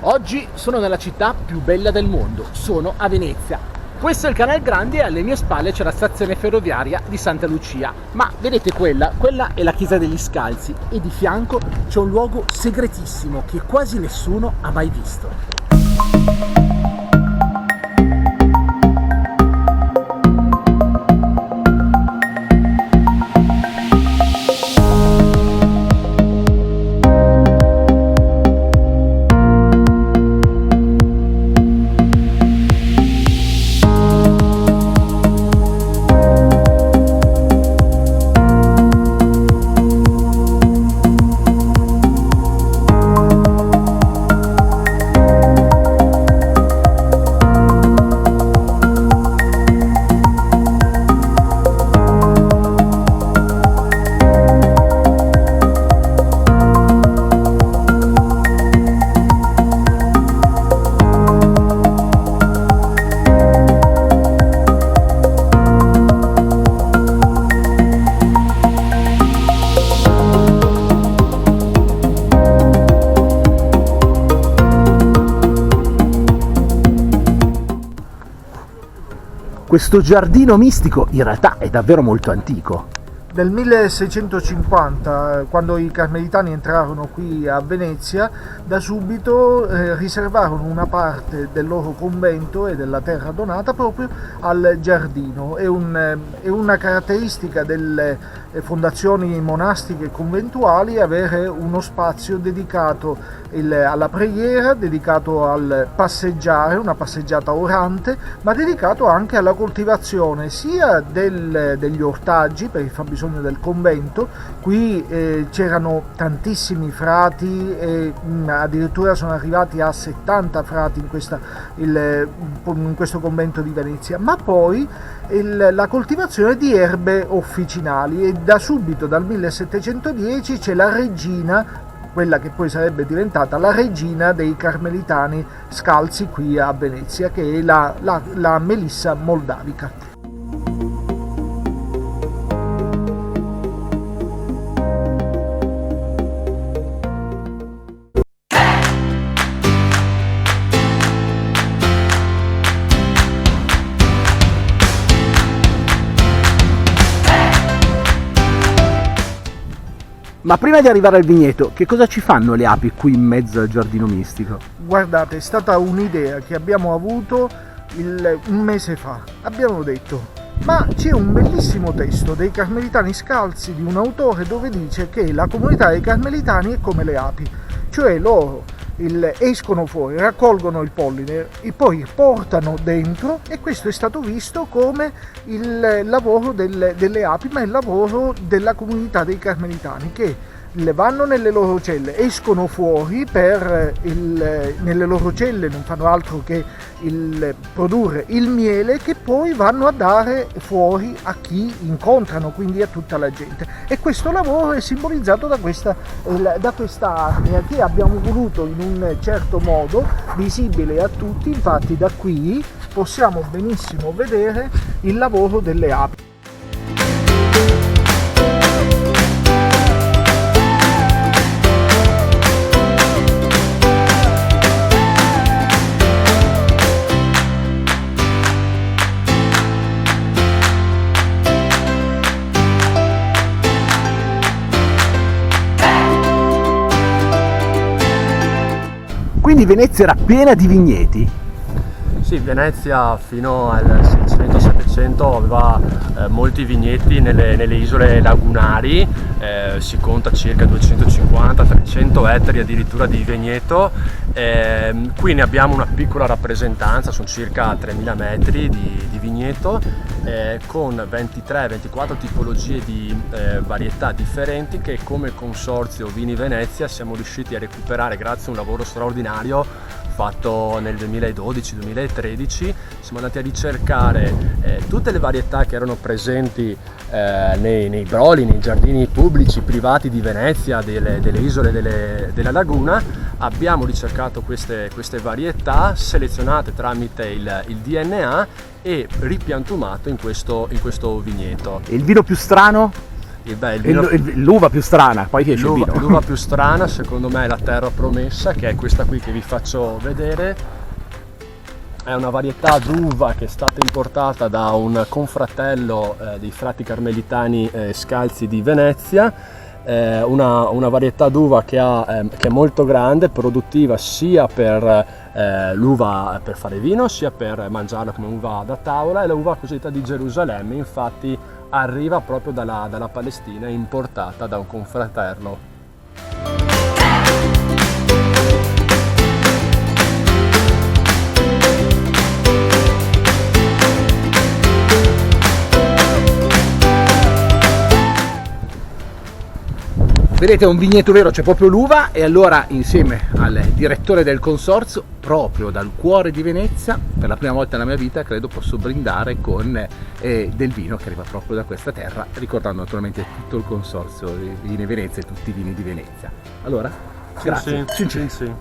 Oggi sono nella città più bella del mondo, sono a Venezia. Questo è il Canal Grande e alle mie spalle c'è la stazione ferroviaria di Santa Lucia. Ma vedete quella è la chiesa degli Scalzi e di fianco c'è un luogo segretissimo che quasi nessuno ha mai visto. Questo giardino mistico in realtà è davvero molto antico. Del 1650, quando i carmelitani entrarono qui a Venezia, da subito riservarono una parte del loro convento e della terra donata proprio al giardino. È una caratteristica delle fondazioni monastiche e conventuali avere uno spazio dedicato alla preghiera, dedicato al passeggiare, una passeggiata orante, ma dedicato anche alla coltivazione sia degli ortaggi per il fabbisogno del convento. Qui c'erano tantissimi frati e addirittura sono arrivati a 70 frati in questo convento di Venezia, ma poi la coltivazione di erbe officinali, e da subito dal 1710 c'è la regina, quella che poi sarebbe diventata la regina dei carmelitani scalzi qui a Venezia, che è la Melissa moldavica. Ma prima di arrivare al vigneto, che cosa ci fanno le api qui in mezzo al giardino mistico? Guardate, è stata un'idea che abbiamo avuto un mese fa. Abbiamo detto, ma c'è un bellissimo testo dei Carmelitani Scalzi di un autore dove dice che la comunità dei Carmelitani è come le api, cioè loro escono fuori, raccolgono il polline e poi portano dentro, e questo è stato visto come il lavoro delle api, ma il lavoro della comunità dei carmelitani, che vanno nelle loro celle, escono fuori nelle loro celle, non fanno altro che produrre il miele che poi vanno a dare fuori a chi incontrano, quindi a tutta la gente. E questo lavoro è simbolizzato da questa arnia che abbiamo voluto in un certo modo visibile a tutti. Infatti da qui possiamo benissimo vedere il lavoro delle api. Quindi Venezia era piena di vigneti. Sì, Venezia fino al 600-700 aveva molti vigneti nelle isole lagunari, si conta circa 250-300 ettari addirittura di vigneto. Qui ne abbiamo una piccola rappresentanza, sono circa 3000 metri di vigneto, con 23-24 tipologie di varietà differenti che come Consorzio Vini Venezia siamo riusciti a recuperare grazie a un lavoro straordinario fatto nel 2012-2013. Siamo andati a ricercare tutte le varietà che erano presenti nei broli, nei giardini pubblici, privati di Venezia, delle isole della laguna. Abbiamo ricercato queste varietà, selezionate tramite il DNA e ripiantumato in questo vigneto. E il vino più strano? Beh, il vino- L'uva più strana, poi esce il vino. L'uva più strana secondo me è la Terra Promessa, che è questa qui che vi faccio vedere. È una varietà d'uva che è stata importata da un confratello dei frati carmelitani scalzi di Venezia. Una varietà d'uva che è molto grande, produttiva sia per l'uva per fare vino, sia per mangiarla come uva da tavola. È l'uva cosiddetta di Gerusalemme, infatti arriva proprio dalla Palestina, importata da un confratello. Vedete, è un vigneto vero, c'è proprio l'uva, e allora insieme al direttore del consorzio, proprio dal cuore di Venezia, per la prima volta nella mia vita credo posso brindare con del vino che arriva proprio da questa terra, ricordando naturalmente tutto il consorzio di Vini Venezia e tutti i vini di Venezia. Allora, grazie. Sì.